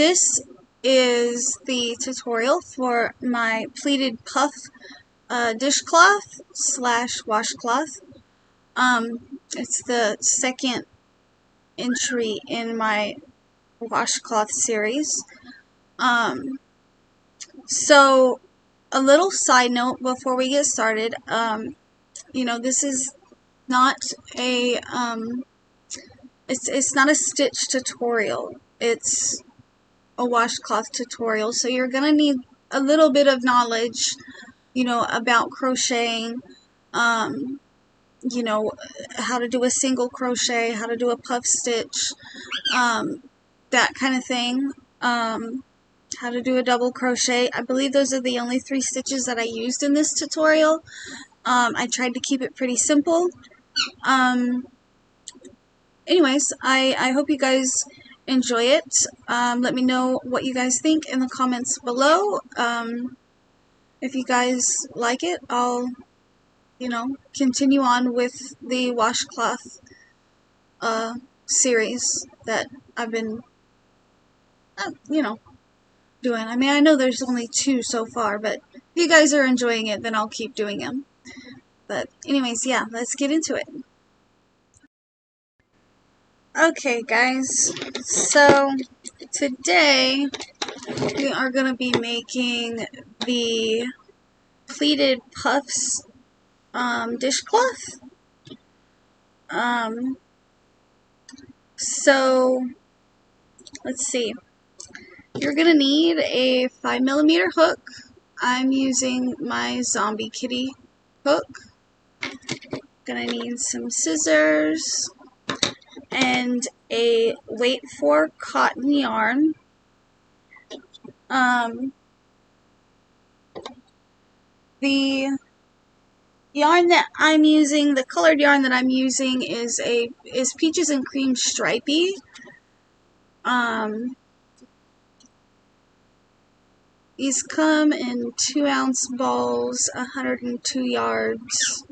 this is the tutorial for my pleated puff dishcloth / washcloth. It's the second entry in my washcloth series. So a little side note before we get started, you know, this is not a it's not a stitch tutorial. It's a washcloth tutorial, so you're gonna need a little bit of knowledge, you know, about crocheting, you know, how to do a single crochet, how to do a puff stitch, that kind of thing, how to do a double crochet. I believe those are the only 3 stitches that I used in this tutorial. I tried to keep it pretty simple. Anyways, I hope you guys enjoy it. Let me know what you guys think in the comments below. If you guys like it, I'll, you know, continue on with the washcloth series that I've been, you know, doing. I mean, I know there's only 2 so far, but if you guys are enjoying it, then I'll keep doing them. But anyways, yeah, let's get into it. Okay, guys, so today we are going to be making the pleated puffs dishcloth. So let's see. You're going to need a 5mm hook. I'm using my Zombie Kitty hook. Gonna need some scissors and a weight for cotton yarn. The yarn that I'm using, the colored yarn that I'm using is Peaches and Cream Stripey. These come in 2-ounce balls, 102 yards.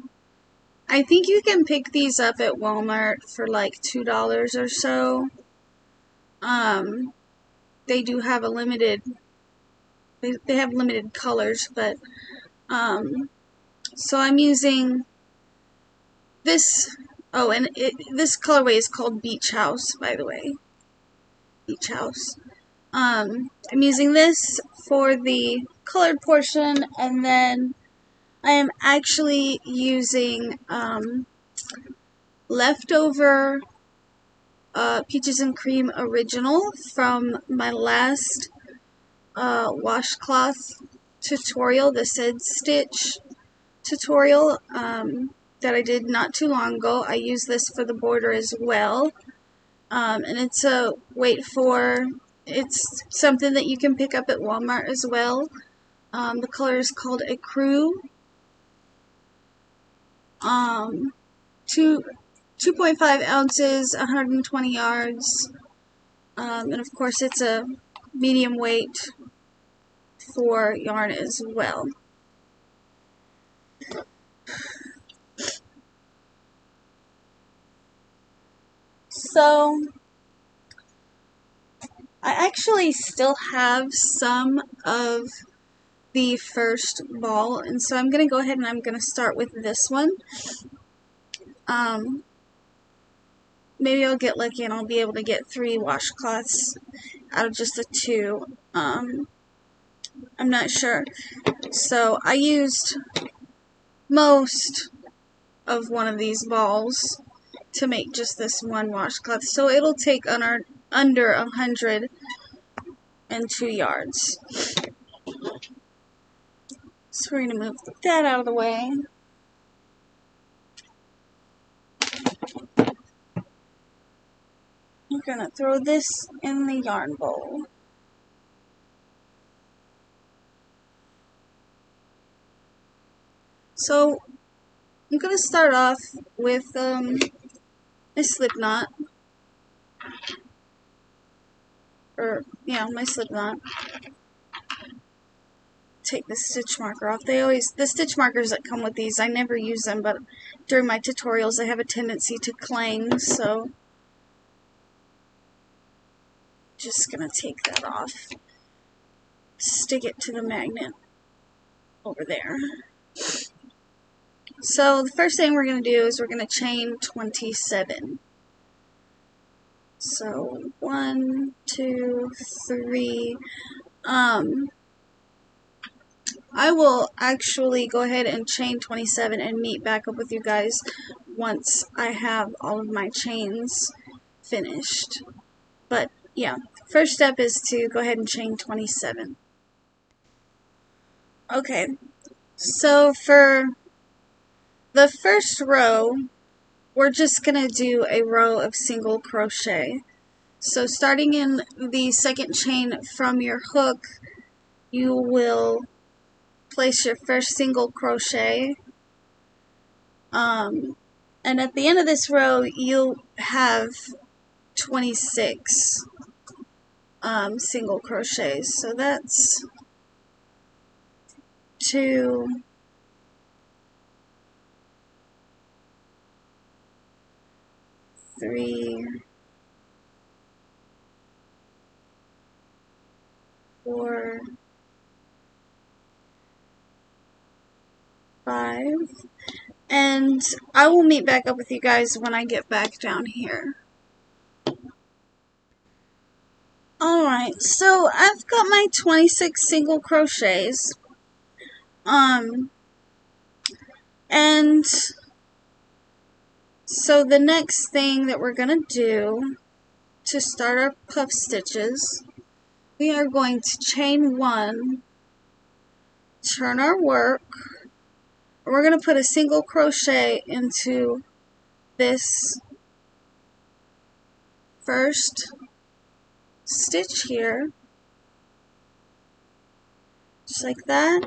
I think you can pick these up at Walmart for like $2 or so. They do have a limited, they have limited colors, but so I'm using this. Oh, and this colorway is called Beach House, by the way. Beach House. I'm using this for the colored portion, and then I am actually using leftover Peaches and Cream Original from my last washcloth tutorial, the Said Stitch tutorial that I did not too long ago. I use this for the border as well, and it's a it's something that you can pick up at Walmart as well. The color is called Ecru. 2.5 ounces, 120 yards, and of course it's a medium weight for yarn as well. So I actually still have some of the first ball, and so I'm going to go ahead and I'm going to start with this one. Maybe I'll get lucky and I'll be able to get 3 washcloths out of just the 2. I'm not sure. So I used most of one of these balls to make just this one washcloth, so it'll take under 102 yards. So we're going to move that out of the way. We're going to throw this in the yarn bowl. So I'm going to start off with a slip knot. My slip knot. Take the stitch marker off. The stitch markers that come with these, I never use them, but during my tutorials they have a tendency to clang, so just going to take that off, stick it to the magnet over there. So the first thing we're going to do is we're going to chain 27. So 1, 2, 3. I will actually go ahead and chain 27 and meet back up with you guys once I have all of my chains finished. But yeah, first step is to go ahead and chain 27. Okay, so for the first row, we're just going to do a row of single crochet. So starting in the second chain from your hook, you will place your first single crochet. And at the end of this row, you'll have 26 single crochets. So that's 2, 3, 4, 5, and I will meet back up with you guys when I get back down here. Alright, so I've got my 26 single crochets, and so the next thing that we're going to do to start our puff stitches, we are going to chain 1, turn our work, and we're going to put a single crochet into this first stitch here, just like that,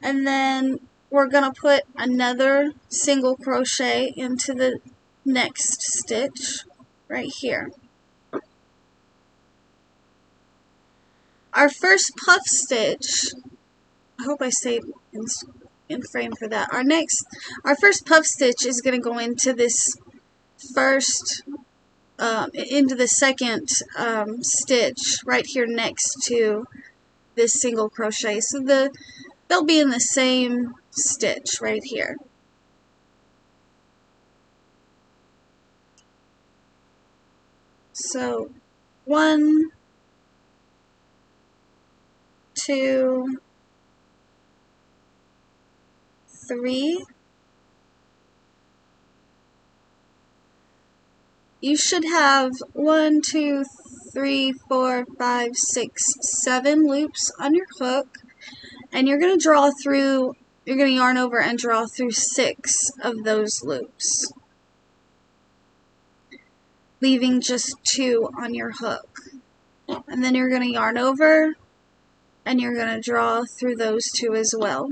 and then we're going to put another single crochet into the next stitch right here. Our first puff stitch, I hope I stayed in frame for that. Our first puff stitch is going to go into this first into the second stitch right here next to this single crochet. So they'll be in the same stitch right here. So 1, 2, 3. You should have 1, 2, 3, 4, 5, 6, 7 loops on your hook, and you're going to draw through, you're going to yarn over and draw through 6 of those loops, leaving just 2 on your hook. And then you're going to yarn over and you're going to draw through those 2 as well.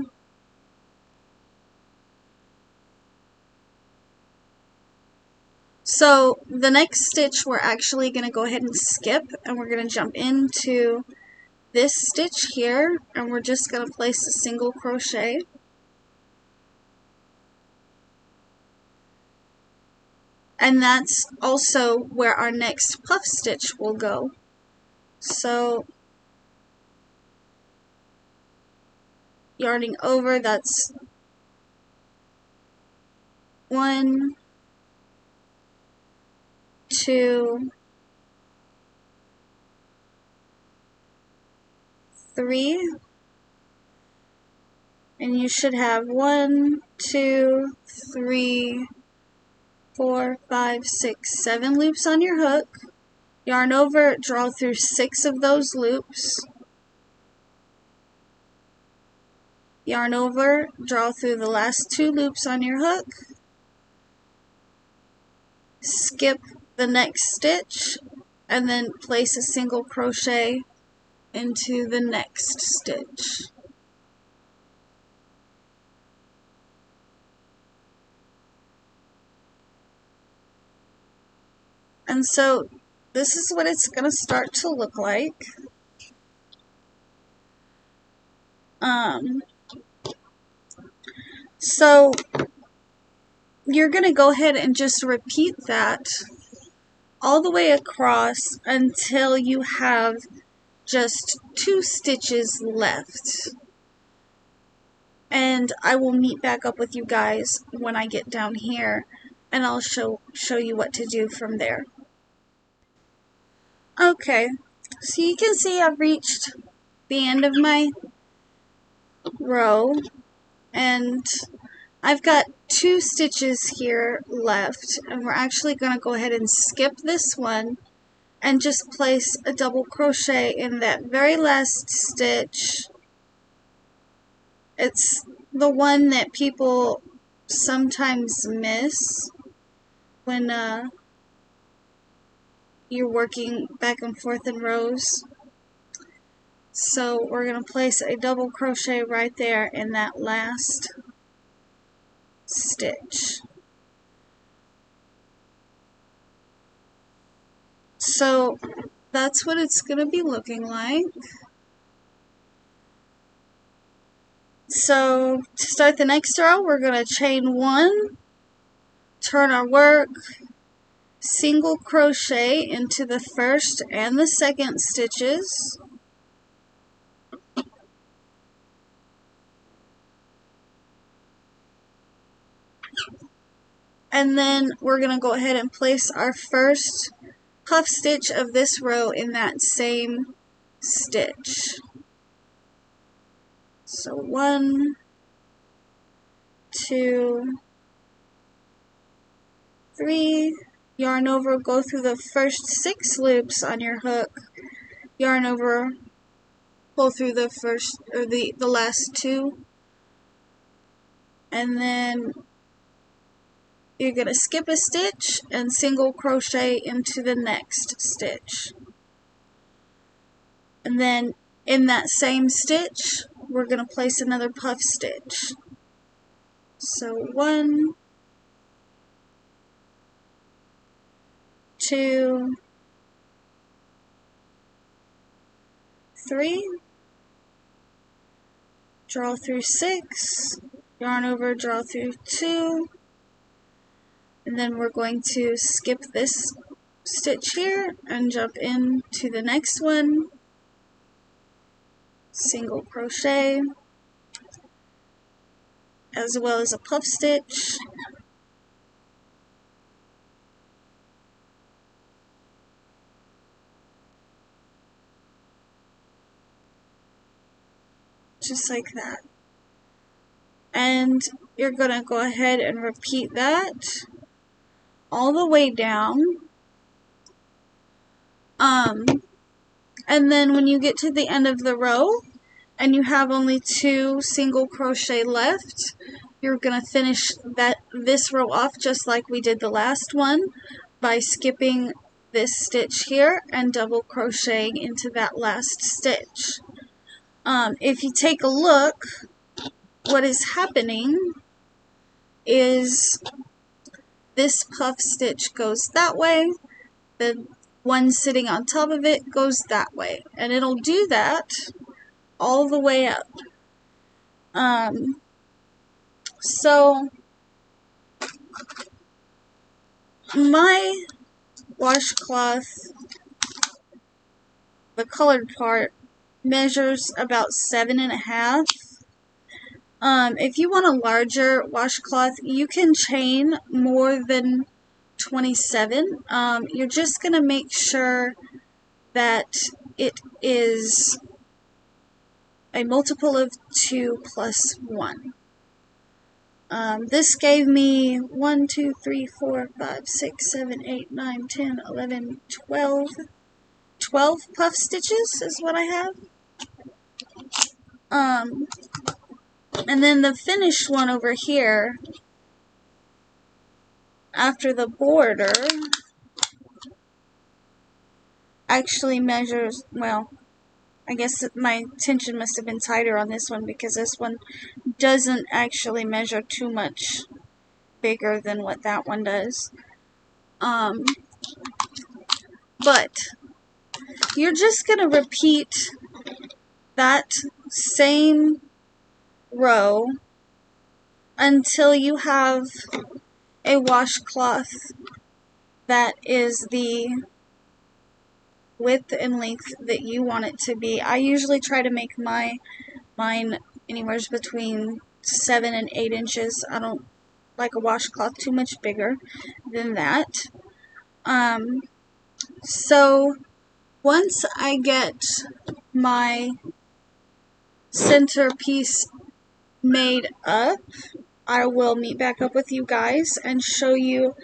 So the next stitch we're actually going to go ahead and skip, and we're going to jump into this stitch here, and we're just going to place a single crochet. And that's also where our next puff stitch will go. So yarning over, that's 1, 2, 3, and you should have 1, 2, 3, 4, 5, 6, 7 loops on your hook. Yarn over, draw through 6 of those loops. Yarn over, draw through the last 2 loops on your hook. Skip the next stitch, and then place a single crochet into the next stitch. And so this is what it's going to start to look like. So you're going to go ahead and just repeat that all the way across until you have just 2 stitches left. And I will meet back up with you guys when I get down here, and I'll show you what to do from there. Okay, so you can see I've reached the end of my row, and I've got 2 stitches here left, and we're actually going to go ahead and skip this one and just place a double crochet in that very last stitch. It's the one that people sometimes miss when you're working back and forth in rows. So we're going to place a double crochet right there in that last stitch. So that's what it's going to be looking like. So to start the next row, we're going to chain 1, turn our work, single crochet into the first and the second stitches, and then we're going to go ahead and place our first puff stitch of this row in that same stitch. So 1, 2, 3, yarn over, go through the first 6 loops on your hook, yarn over, pull through the first or the last 2, and then you're going to skip a stitch and single crochet into the next stitch. And then in that same stitch, we're going to place another puff stitch. So 1, 2, 3, draw through 6, yarn over, draw through 2, and then we're going to skip this stitch here and jump into the next one, single crochet, as well as a puff stitch, just like that. And you're going to go ahead and repeat that all the way down. And then when you get to the end of the row and you have only 2 single crochet left, you're going to finish this row off just like we did the last one by skipping this stitch here and double crocheting into that last stitch. If you take a look, what is happening is this puff stitch goes that way, the one sitting on top of it goes that way, and it'll do that all the way up. So my washcloth, the colored part, measures about 7.5. If you want a larger washcloth, you can chain more than 27. You're just going to make sure that it is a multiple of 2 plus 1. This gave me 1, 2, 3, 4, 5, 6, 7, 8, 9, 10, 11, 12. 12 puff stitches is what I have. And then the finished one over here, after the border, actually measures, well, I guess my tension must have been tighter on this one because this one doesn't actually measure too much bigger than what that one does. But you're just going to repeat that same row until you have a washcloth that is the width and length that you want it to be. I usually try to make mine anywhere between 7 and 8 inches. I don't like a washcloth too much bigger than that. So once I get my centerpiece made up, I will meet back up with you guys and show you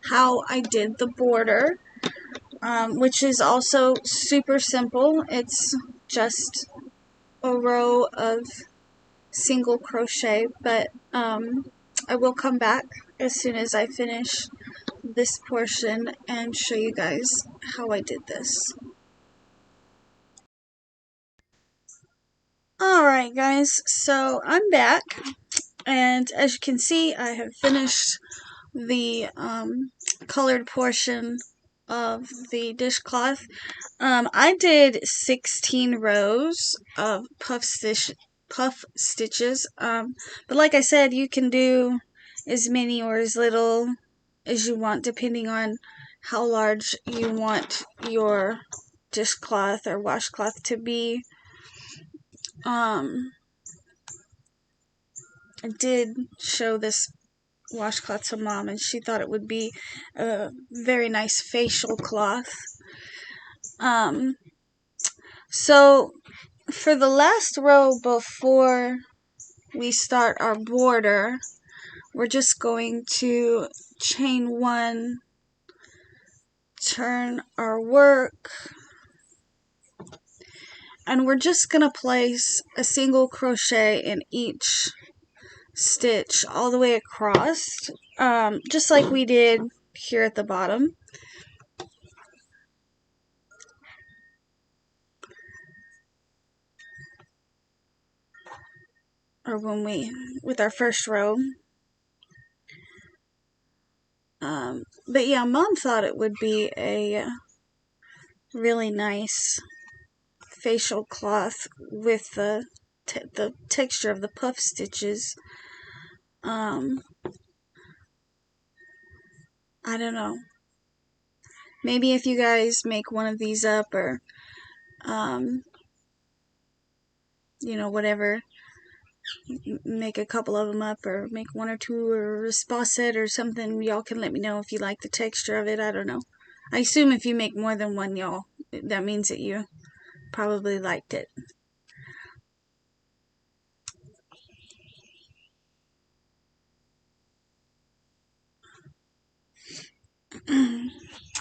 how I did the border, which is also super simple. It's just a row of single crochet, but I will come back as soon as I finish this portion and show you guys how I did this. Alright guys, so I'm back, and as you can see I have finished the colored portion of the dishcloth. I did 16 rows of puff stitches, but like I said, you can do as many or as little as you want depending on how large you want your dishcloth or washcloth to be. I did show this washcloth to Mom, and she thought it would be a very nice facial cloth. So for the last row before we start our border, we're just going to chain 1, turn our work, and we're just going to place a single crochet in each stitch all the way across, just like we did here at the bottom. Or with our first row. But yeah, Mom thought it would be a really nice facial cloth with the texture of the puff stitches. I don't know. Maybe if you guys make one of these up, or you know, whatever, make a couple of them up, or make 1 or 2, or a spa set or something, y'all can let me know if you like the texture of it. I don't know. I assume if you make more than one, y'all, that means that you probably liked it.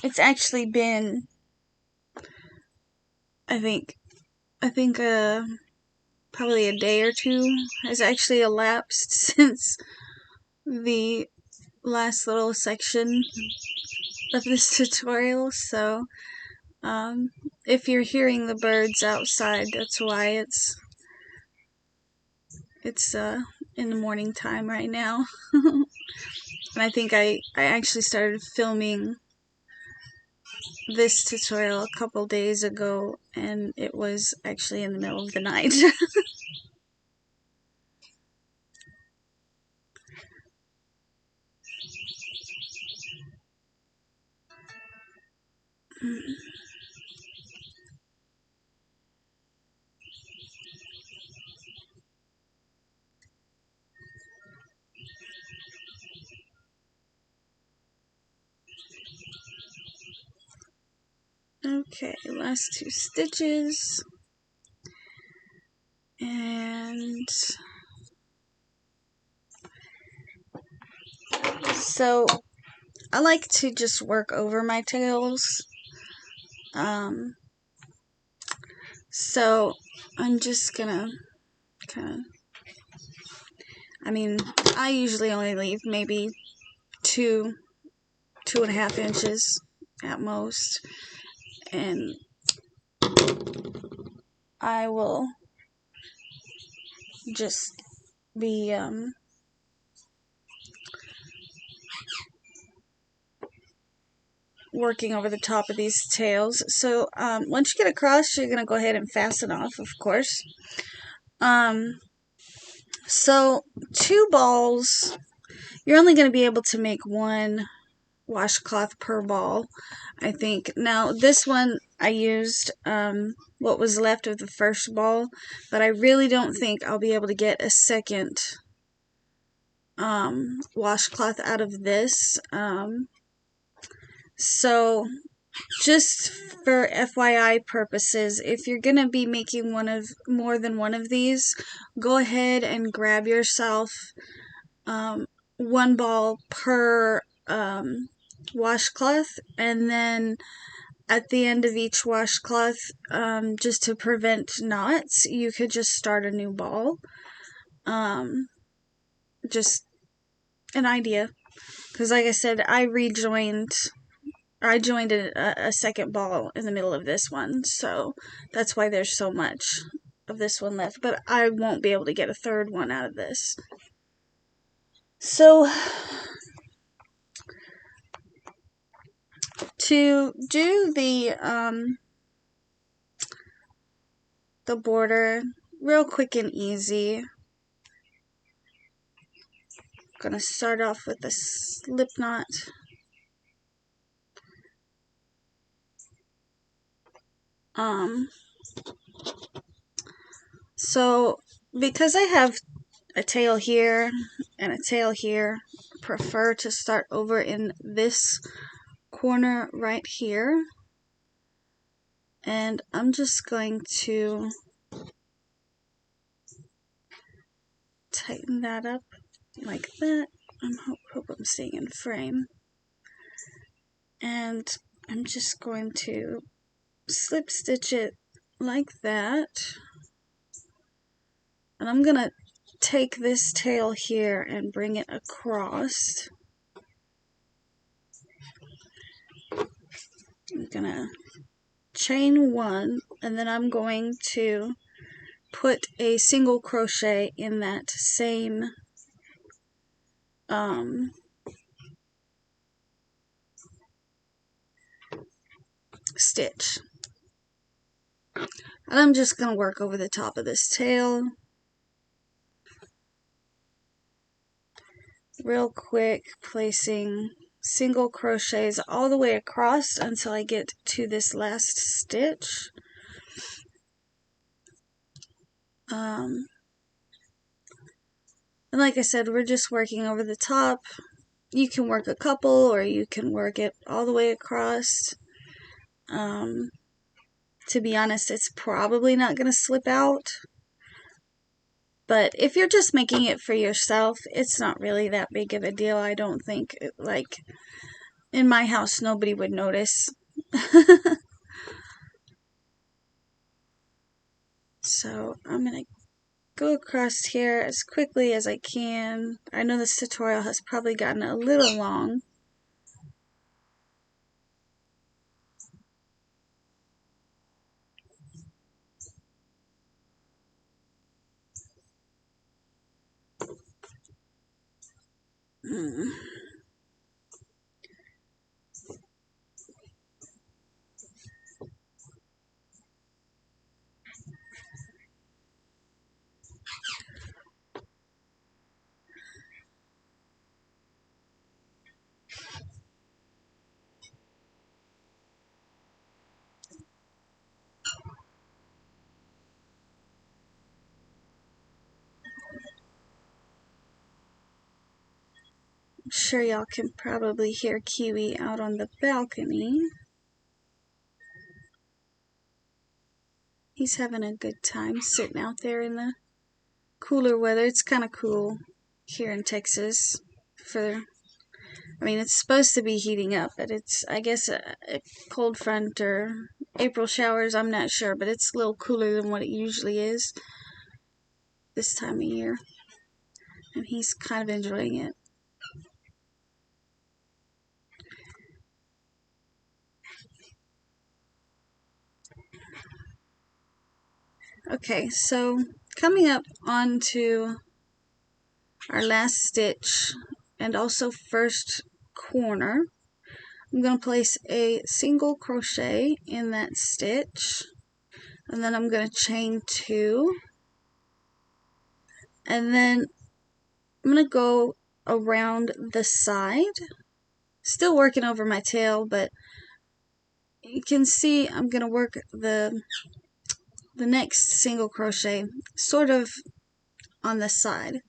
It's actually been, I think probably a day or 2 has actually elapsed since the last little section of this tutorial, so if you're hearing the birds outside, that's why. It's in the morning time right now. And I think I actually started filming this tutorial a couple days ago, and it was actually in the middle of the night. Okay, last 2 stitches, and so I like to just work over my tails, so I'm just gonna I usually only leave maybe 2.5 inches at most, and I will just be working over the top of these tails. So once you get across, you're gonna go ahead and fasten off, of course. So 2 balls, you're only going to be able to make 1 washcloth per ball, I think. Now this one I used what was left of the first ball, but I really don't think I'll be able to get a second washcloth out of this. So just for FYI purposes, if you're going to be making more than one of these, go ahead and grab yourself one ball per washcloth, and then at the end of each washcloth, just to prevent knots, you could just start a new ball. Just an idea, because like I said, I joined a second ball in the middle of this one, so that's why there's so much of this one left, but I won't be able to get a third one out of this. So to do the border real quick and easy, I'm gonna start off with a slip knot. So because I have a tail here and a tail here, I prefer to start over in this corner right here, and I'm just going to tighten that up like that. I hope I'm staying in frame, and I'm just going to slip stitch it like that, and I'm gonna take this tail here and bring it across. I'm gonna chain one, and then I'm going to put a single crochet in that same stitch. And I'm just going to work over the top of this tail real quick, placing single crochets all the way across until I get to this last stitch. And like I said, we're just working over the top. You can work a couple, or you can work it all the way across. To be honest, it's probably not going to slip out. But if you're just making it for yourself, it's not really that big of a deal, I don't think. Like, in my house, nobody would notice. So, I'm going to go across here as quickly as I can. I know this tutorial has probably gotten a little long. I'm sure y'all can probably hear Kiwi out on the balcony. He's having a good time sitting out there in the cooler weather. It's kind of cool here in Texas. I mean, it's supposed to be heating up, but it's, I guess, a cold front or April showers, I'm not sure, but it's a little cooler than what it usually is this time of year. And he's kind of enjoying it. Okay, so coming up onto our last stitch and also first corner, I'm going to place a single crochet in that stitch, and then I'm going to chain two, and then I'm going to go around the side, still working over my tail, but you can see I'm going to work the next single crochet sort of on the side.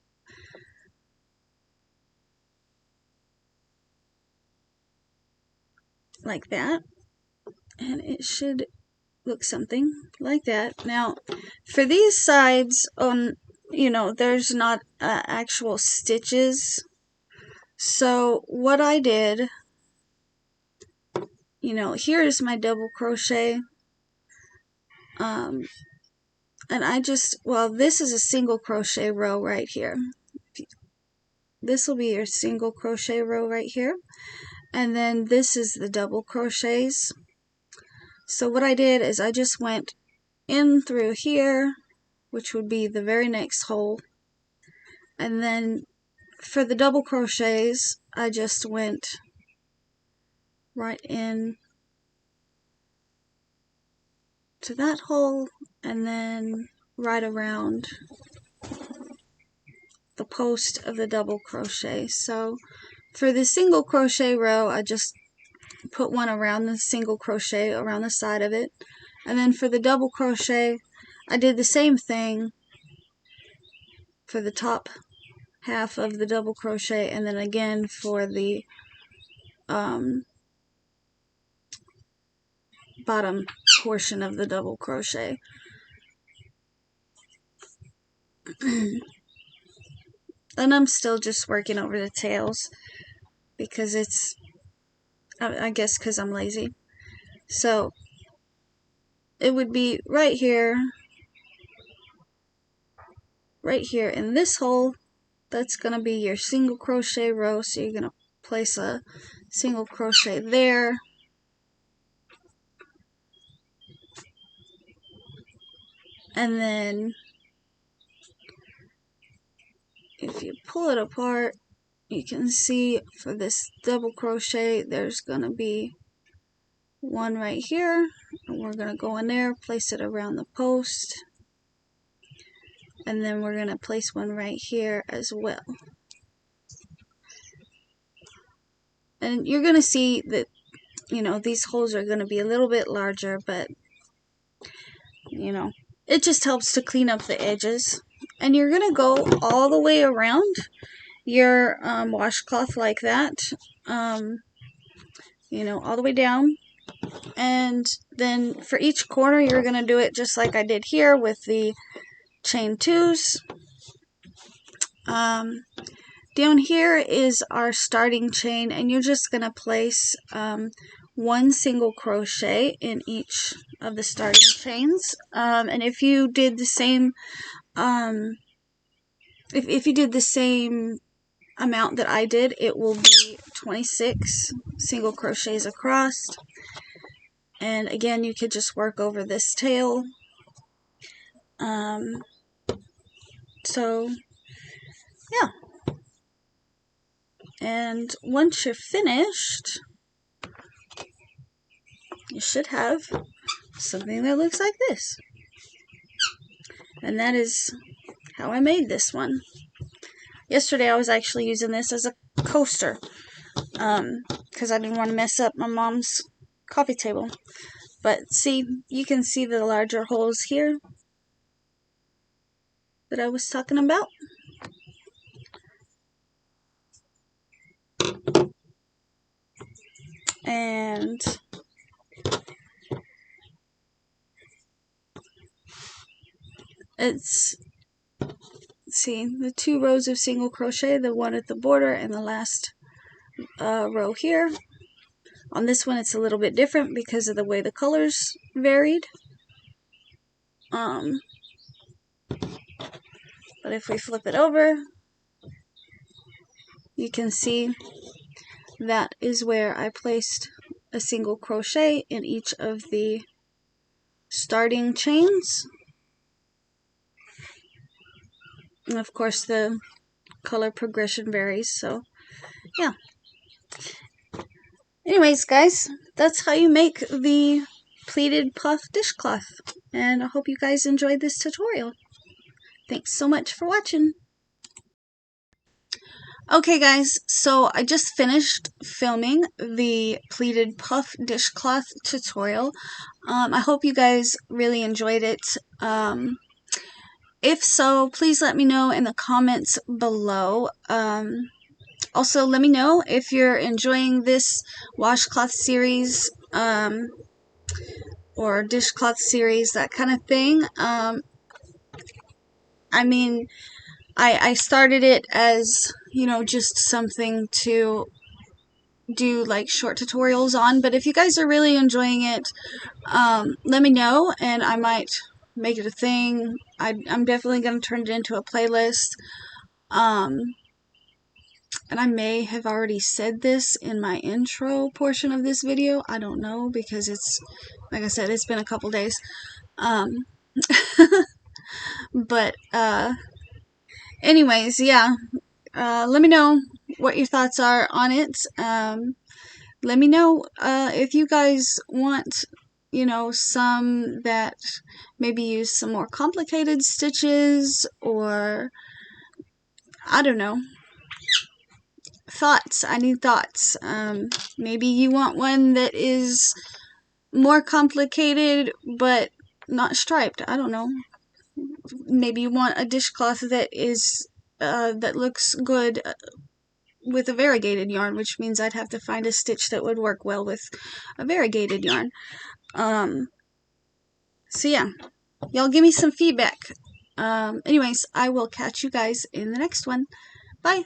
Like that. And it should look something like that. Now, for these sides, you know, there's not actual stitches. So what I did, you know, here's my double crochet. And I just, well, this is a single crochet row right here. This will be your single crochet row right here. And then this is the double crochets. So what I did is I just went in through here, which would be the very next hole. And then for the double crochets, I just went right in to that hole and then right around the post of the double crochet. So for the single crochet row, I just put one around the single crochet around the side of it. And then for the double crochet, I did the same thing for the top half of the double crochet, and then again for the bottom portion of the double crochet. And I'm still just working over the tails because it's, I guess because I'm lazy. So it would be right here in this hole. That's going to be your single crochet row, so you're going to place a single crochet there. And then if you pull it apart, you can see for this double crochet, there's going to be one right here. And we're going to go in there, place it around the post. And then we're going to place one right here as well. And you're going to see that, you know, these holes are going to be a little bit larger, but, you know, it just helps to clean up the edges. And you're going to go all the way around your washcloth like that, you know, all the way down. And then for each corner, you're going to do it just like I did here with the chain twos. Down here is our starting chain, and you're just going to place one single crochet in each of the starting chains. And if you did the same, if you did the same amount that I did, it will be 26 single crochets across. And again, you could just work over this tail. So yeah. And once you're finished, you should have something that looks like this. And that is how I made this one. Yesterday I was actually using this as a coaster because I didn't want to mess up my mom's coffee table. But see, you can see the larger holes here that I was talking about. And it's, see, the 2 rows of single crochet, the one at the border and the last row here. On this one it's a little bit different because of the way the colors varied. But if we flip it over, you can see that is where I placed a single crochet in each of the starting chains. And of course the color progression varies, so yeah. Anyways, guys, that's how you make the pleated puff dishcloth. And I hope you guys enjoyed this tutorial. Thanks so much for watching. Okay guys, so I just finished filming the pleated puff dishcloth tutorial. I hope you guys really enjoyed it. If so, please let me know in the comments below. Also, let me know if you're enjoying this washcloth series or dishcloth series, that kind of thing. I mean, I started it as, you know, just something to do like short tutorials on, but if you guys are really enjoying it, let me know and I might make it a thing. I'm definitely going to turn it into a playlist. And I may have already said this in my intro portion of this video. I don't know, because it's, like I said, it's been a couple days. But anyways, yeah. Let me know what your thoughts are on it. Let me know if you guys want, you know, some that maybe use some more complicated stitches, or I don't know. Thoughts. I need thoughts. Maybe you want one that is more complicated but not striped. I don't know. Maybe you want a dishcloth that is that looks good with a variegated yarn, which means I'd have to find a stitch that would work well with a variegated yarn. So yeah, y'all give me some feedback. Anyways, I will catch you guys in the next one. Bye!